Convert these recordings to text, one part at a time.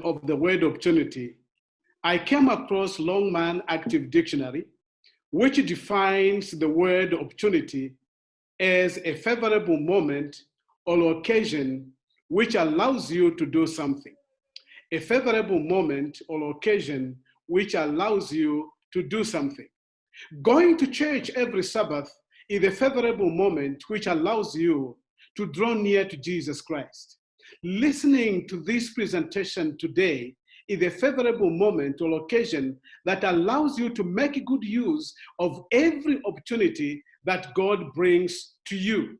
of the word opportunity, I came across Longman Active Dictionary, which defines the word opportunity as a favorable moment or occasion which allows you to do something. A favorable moment or occasion which allows you to do something. Going to church every Sabbath is a favorable moment which allows you to draw near to Jesus Christ. Listening to this presentation today is a favorable moment or occasion that allows you to make good use of every opportunity that God brings to you.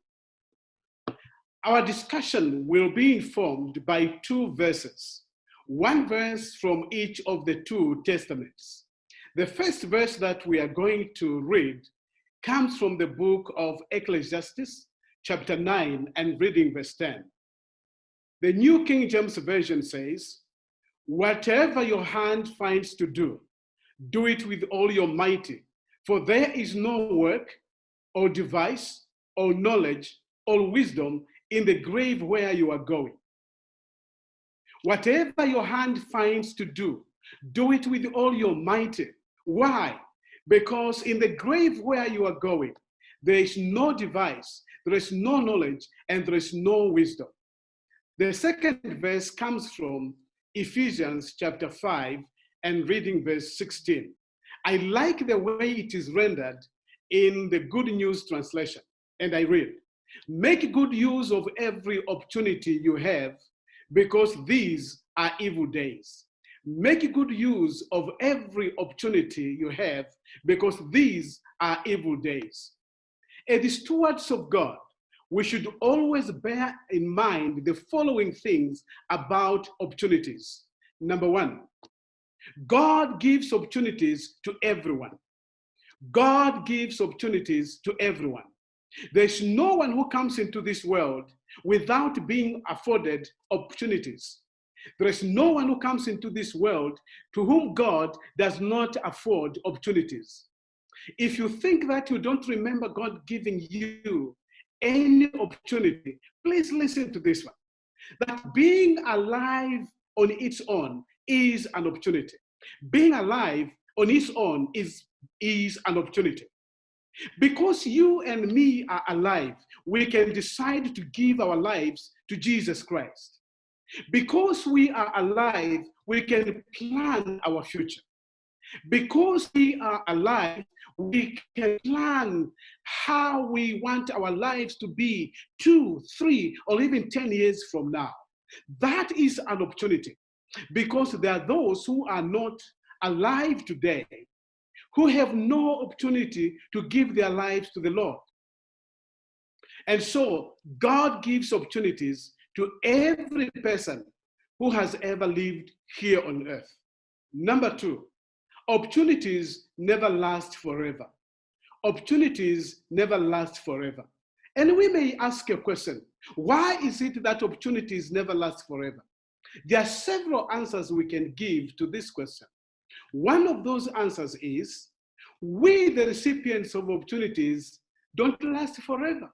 Our discussion will be informed by two verses, one verse from each of the two testaments. The first verse that we are going to read comes from the book of Ecclesiastes, chapter 9, and reading verse 10. The New King James Version says, "Whatever your hand finds to do, do it with all your might, for there is no work or device or knowledge or wisdom in the grave where you are going." Whatever your hand finds to do it with all your might. Why? Because in the grave where you are going, there is no device, there is no knowledge, and there is no wisdom. The second verse comes from Ephesians chapter 5 and reading verse 16. I like the way it is rendered in the Good News translation, and I read, "Make good use of every opportunity you have, because these are evil days." Make good use of every opportunity you have, because these are evil days. As stewards of God, we should always bear in mind the following things about opportunities. Number one, God gives opportunities to everyone. God gives opportunities to everyone. There's no one who comes into this world without being afforded opportunities. There is no one who comes into this world to whom God does not afford opportunities. If you think that you don't remember God giving you any opportunity, please listen to this one. That being alive on its own is an opportunity. Being alive on its own is an opportunity. Because you and me are alive, we can decide to give our lives to Jesus Christ. Because we are alive, we can plan our future. Because we are alive, we can plan how we want our lives to be 2, 3, or even 10 years from now. That is an opportunity, because there are those who are not alive today, who have no opportunity to give their lives to the Lord. And so God gives opportunities to every person who has ever lived here on earth. Number two, opportunities never last forever. Opportunities never last forever. And we may ask a question, why is it that opportunities never last forever? There are several answers we can give to this question. One of those answers is, we, the recipients of opportunities, don't last forever.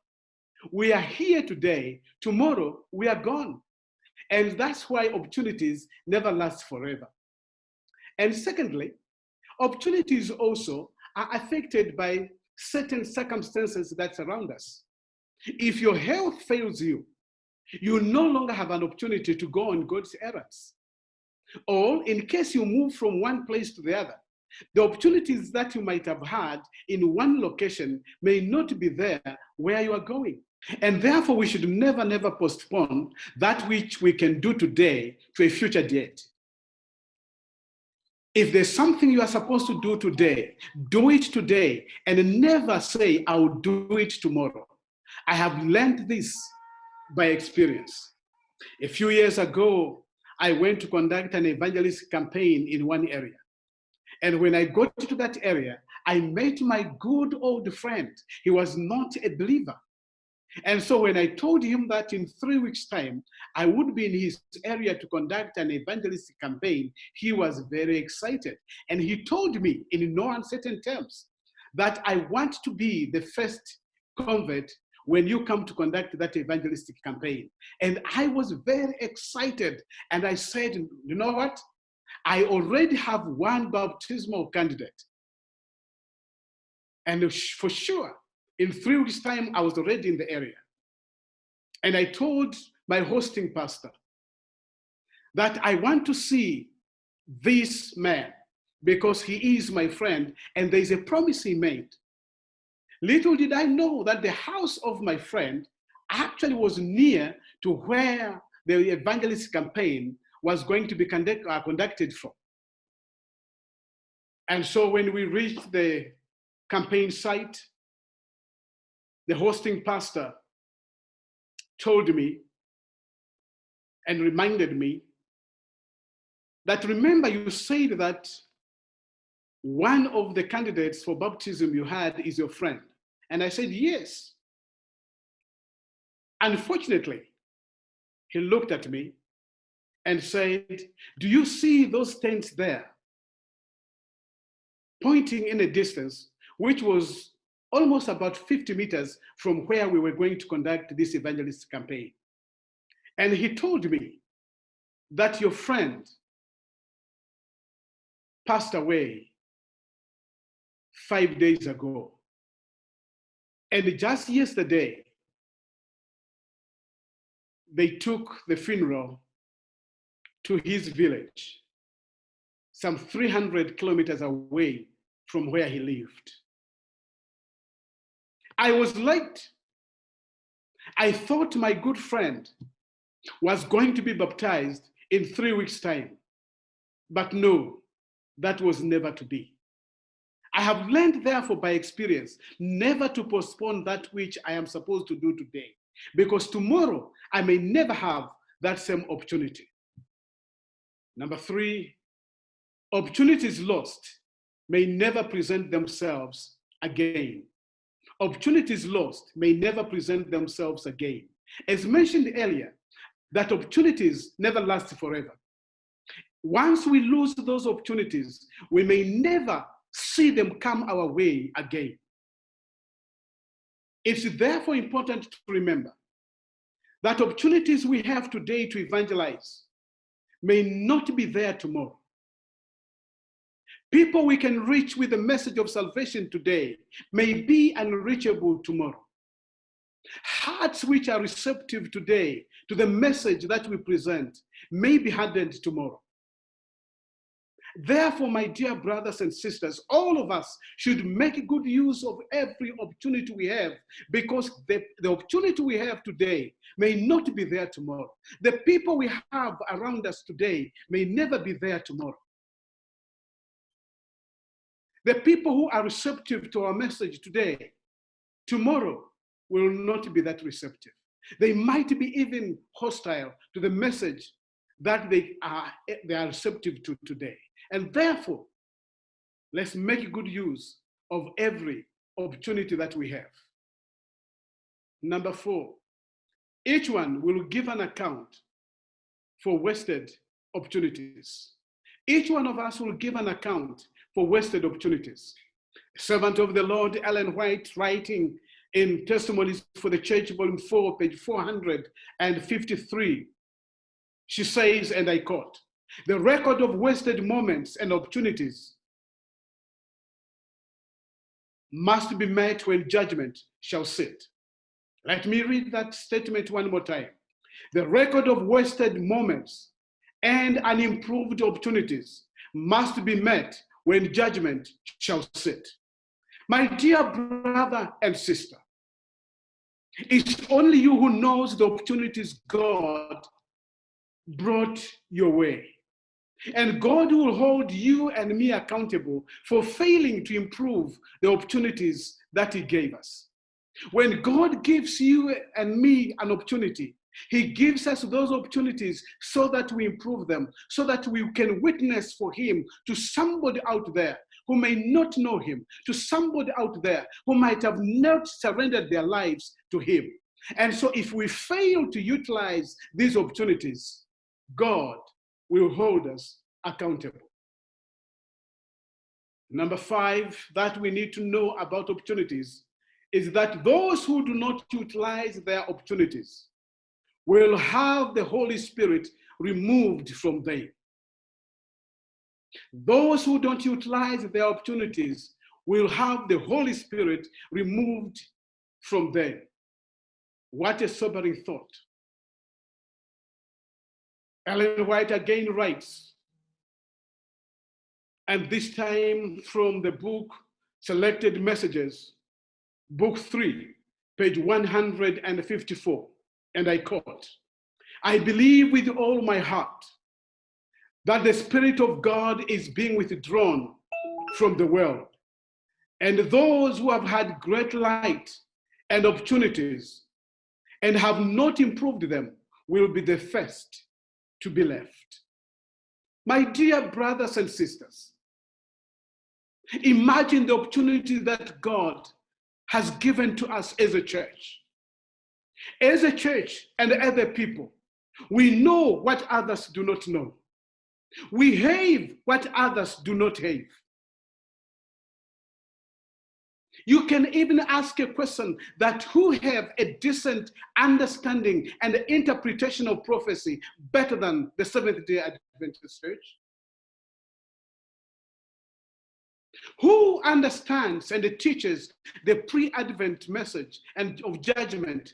We are here today, tomorrow we are gone. And that's why opportunities never last forever. And secondly, opportunities also are affected by certain circumstances that surround us. If your health fails you, you no longer have an opportunity to go on God's errands. Or in case you move from one place to the other, the opportunities that you might have had in one location may not be there where you are going. And therefore, we should never postpone that which we can do today to a future date. If there's something you are supposed to do today, do it today and never say, I'll do it tomorrow. I have learned this by experience. A few years ago, I went to conduct an evangelist campaign in one area. And when I got to that area, I met my good old friend. He was not a believer. And so when I told him that in 3 weeks' time, I would be in his area to conduct an evangelistic campaign, he was very excited. And he told me in no uncertain terms that I want to be the first convert when you come to conduct that evangelistic campaign. And I was very excited. And I said, you know what? I already have one baptismal candidate. And for sure, in 3 weeks' time, I was already in the area. And I told my hosting pastor that I want to see this man because he is my friend and there's a promise he made. Little did I know that the house of my friend actually was near to where the evangelist campaign was going to be conducted from. And so when we reached the campaign site, the hosting pastor told me and reminded me that, remember, you said that one of the candidates for baptism you had is your friend. And I said, yes. Unfortunately, he looked at me and said, do you see those tents there? Pointing in a distance, which was almost about 50 meters from where we were going to conduct this evangelist campaign. And he told me that your friend passed away 5 days ago. And just yesterday, they took the funeral to his village, some 300 kilometers away from where he lived. I was late. I thought my good friend was going to be baptized in 3 weeks' time. But no, that was never to be. I have learned, therefore, by experience, never to postpone that which I am supposed to do today, because tomorrow I may never have that same opportunity. Number 3, opportunities lost may never present themselves again. Opportunities lost may never present themselves again. As mentioned earlier, that opportunities never last forever. Once we lose those opportunities, we may never see them come our way again. It's therefore important to remember that opportunities we have today to evangelize may not be there tomorrow. People we can reach with the message of salvation today may be unreachable tomorrow. Hearts which are receptive today to the message that we present may be hardened tomorrow. Therefore, my dear brothers and sisters, all of us should make good use of every opportunity we have, because the opportunity we have today may not be there tomorrow. The people we have around us today may never be there tomorrow. The people who are receptive to our message today, tomorrow will not be that receptive. They might be even hostile to the message that they are receptive to today. And therefore, let's make good use of every opportunity that we have. Number 4, each one will give an account for wasted opportunities. Each one of us will give an account for wasted opportunities. Servant of the Lord, Ellen White, writing in Testimonies for the Church, Volume 4, page 453, she says, and I quote, "The record of wasted moments and opportunities must be met when judgment shall sit." Let me read that statement one more time. The record of wasted moments and unimproved opportunities must be met when judgment shall sit. My dear brother and sister, it's only you who knows the opportunities God brought your way. And God will hold you and me accountable for failing to improve the opportunities that He gave us. When God gives you and me an opportunity, He gives us those opportunities so that we improve them, so that we can witness for Him to somebody out there who may not know Him, to somebody out there who might have not surrendered their lives to Him. And so if we fail to utilize these opportunities, God will hold us accountable. Number 5, that we need to know about opportunities is that those who do not utilize their opportunities will have the Holy Spirit removed from them. Those who don't utilize their opportunities will have the Holy Spirit removed from them. What a sobering thought. Ellen White again writes, and this time from the book Selected Messages, Book 3, page 154, and I quote, "I believe with all my heart that the Spirit of God is being withdrawn from the world, and those who have had great light and opportunities and have not improved them will be the first to be left." My dear brothers and sisters, imagine the opportunity that God has given to us as a church. As a church and other people, we know what others do not know. We have what others do not have. You can even ask a question that who have a decent understanding and interpretation of prophecy better than the Seventh-day Adventist Church? Who understands and teaches the pre-Advent message and of judgment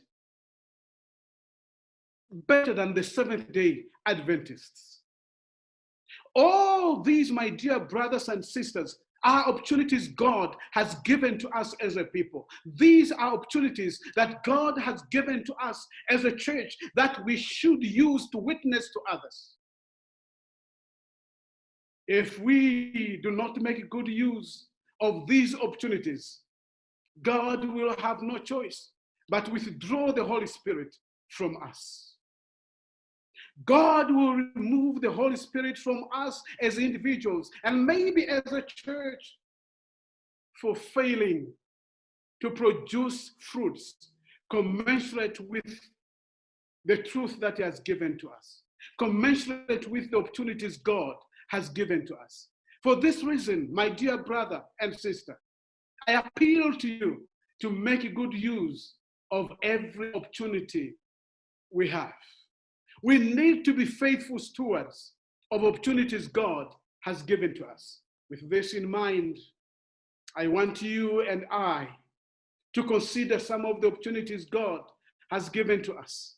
better than the Seventh-day Adventists? All these, my dear brothers and sisters, are opportunities God has given to us as a people. These are opportunities that God has given to us as a church that we should use to witness to others. If we do not make good use of these opportunities, God will have no choice but withdraw the Holy Spirit from us. God will remove the Holy Spirit from us as individuals and maybe as a church for failing to produce fruits commensurate with the truth that He has given to us, commensurate with the opportunities God has given to us. For this reason, my dear brother and sister, I appeal to you to make good use of every opportunity we have. We need to be faithful stewards of opportunities God has given to us. With this in mind, I want you and I to consider some of the opportunities God has given to us.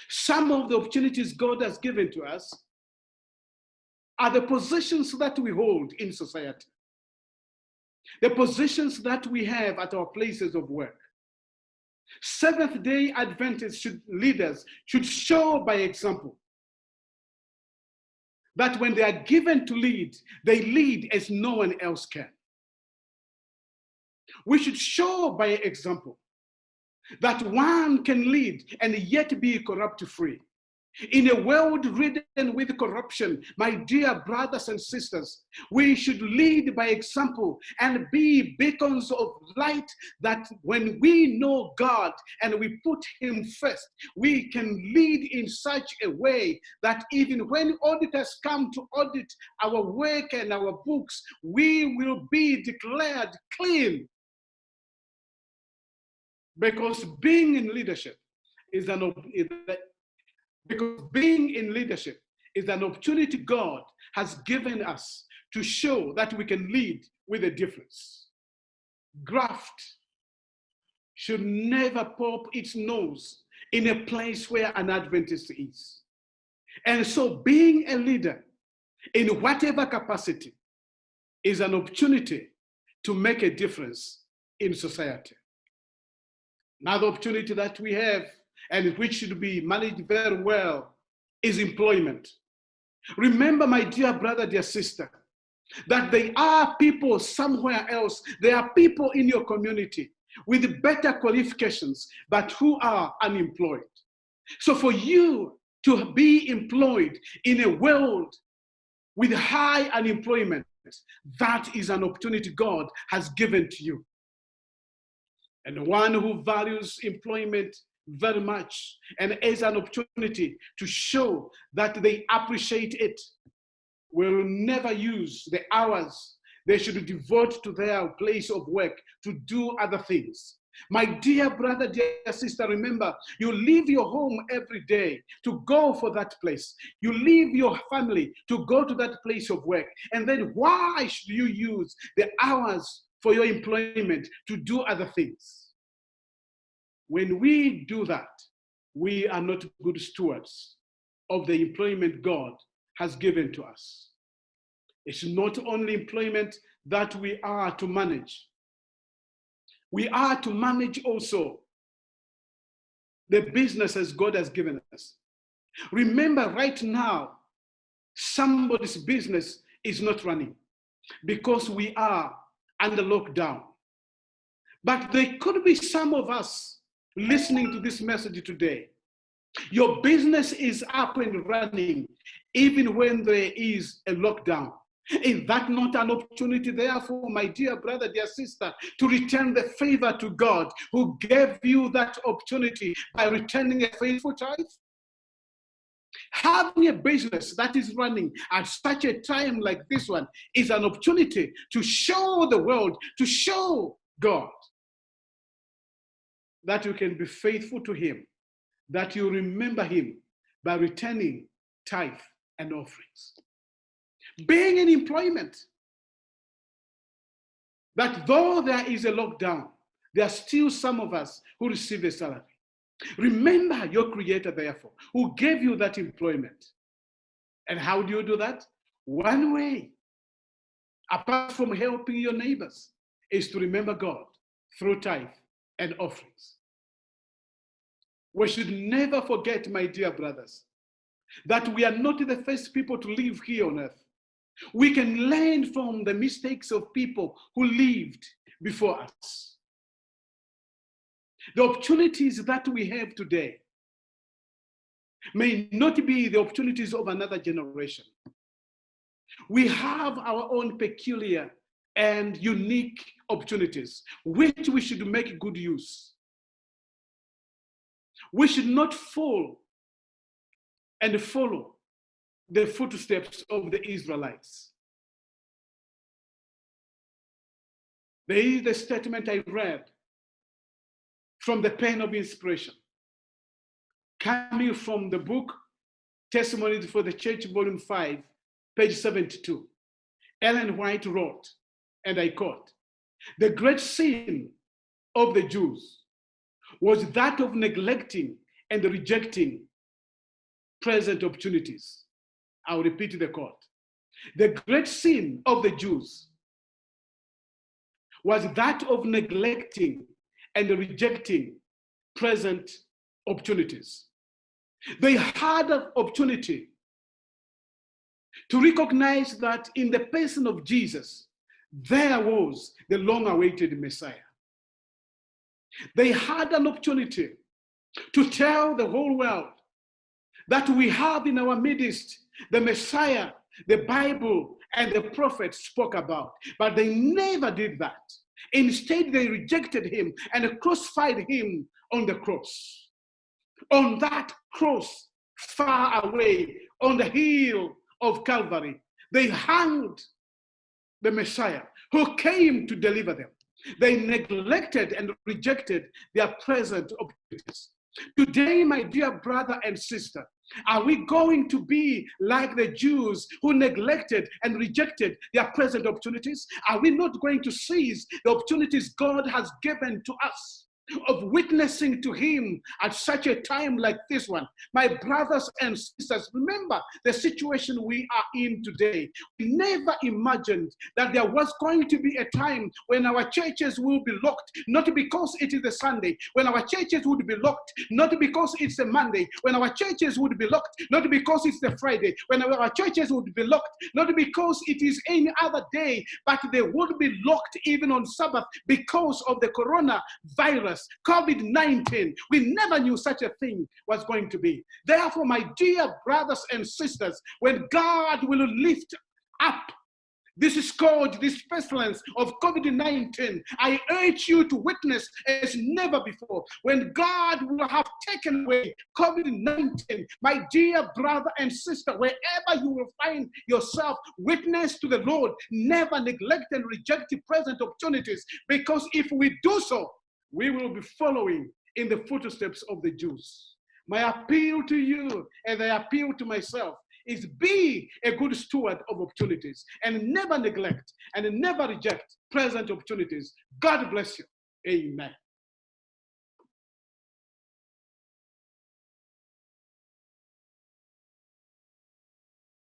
Some of the opportunities God has given to us are the positions that we hold in society, the positions that we have at our places of work. Seventh-day Adventist leaders should show by example that when they are given to lead, they lead as no one else can. We should show by example that one can lead and yet be corrupt-free. In a world ridden with corruption, my dear brothers and sisters, we should lead by example and be beacons of light that when we know God and we put Him first, we can lead in such a way that even when auditors come to audit our work and our books, we will be declared clean. Because being in leadership is an opportunity God has given us to show that we can lead with a difference. Graft should never pop its nose in a place where an Adventist is. And so being a leader in whatever capacity is an opportunity to make a difference in society. Another opportunity that we have and which should be managed very well is employment. Remember, my dear brother, dear sister, that there are people somewhere else, there are people in your community with better qualifications, but who are unemployed. So for you to be employed in a world with high unemployment, that is an opportunity God has given to you. And one who values employment very much and as an opportunity to show that they appreciate it will never use the hours they should devote to their place of work to do other things. My dear brother, dear sister, remember, you leave your home every day to go for that place. You leave your family to go to that place of work. And then why should you use the hours for your employment to do other things? When we do that, we are not good stewards of the employment God has given to us. It's not only employment that we are to manage. We are to manage also the businesses God has given us. Remember, right now, somebody's business is not running because we are under lockdown. But there could be some of us listening to this message today. Your business is up and running even when there is a lockdown. Is that not an opportunity, therefore, my dear brother, dear sister, to return the favor to God who gave you that opportunity by returning a faithful tithe? Having a business that is running at such a time like this one is an opportunity to show the world, to show God that you can be faithful to Him, that you remember Him by returning tithe and offerings. Being in employment, that though there is a lockdown, there are still some of us who receive a salary. Remember your Creator, therefore, who gave you that employment. And how do you do that? One way, apart from helping your neighbors, is to remember God through tithe and offerings. We should never forget, my dear brothers, that we are not the first people to live here on earth. We can learn from the mistakes of people who lived before us. The opportunities that we have today may not be the opportunities of another generation. We have our own peculiar and unique opportunities, which we should make good use. We should not fall and follow the footsteps of the Israelites. There is the statement I read from the pen of inspiration, coming from the book Testimonies for the Church, Volume 5, page 72. Ellen White wrote, and I quote, "The great sin of the Jews was that of neglecting and rejecting present opportunities." I'll repeat the quote. The great sin of the Jews was that of neglecting and rejecting present opportunities. They had an opportunity to recognize that in the person of Jesus, there was the long-awaited Messiah. They had an opportunity to tell the whole world that we have in our midst the Messiah, the Bible, and the prophets spoke about. But they never did that. Instead, they rejected him and crucified him on the cross. On that cross, far away, on the hill of Calvary, they hanged the Messiah who came to deliver them. They neglected and rejected their present opportunities. Today, my dear brother and sister, are we going to be like the Jews who neglected and rejected their present opportunities? Are we not going to seize the opportunities God has given to us of witnessing to him at such a time like this one? My brothers and sisters, remember the situation we are in today. We never imagined that there was going to be a time when our churches will be locked, not because it is a Sunday, when our churches would be locked, not because it's a Monday, when our churches would be locked, not because it's the Friday, when our churches would be locked, not because it is any other day, but they would be locked even on Sabbath because of the coronavirus, COVID-19. We never knew such a thing was going to be. Therefore, my dear brothers and sisters, when God will lift up this scourge, this pestilence of COVID-19, I urge you to witness as never before. When God will have taken away COVID-19, my dear brother and sister, wherever you will find yourself, witness to the Lord. Never neglect and reject the present opportunities, because if we do so, we will be following in the footsteps of the Jews. My appeal to you, and I appeal to myself, is be a good steward of opportunities and never neglect and never reject present opportunities. God bless you. Amen.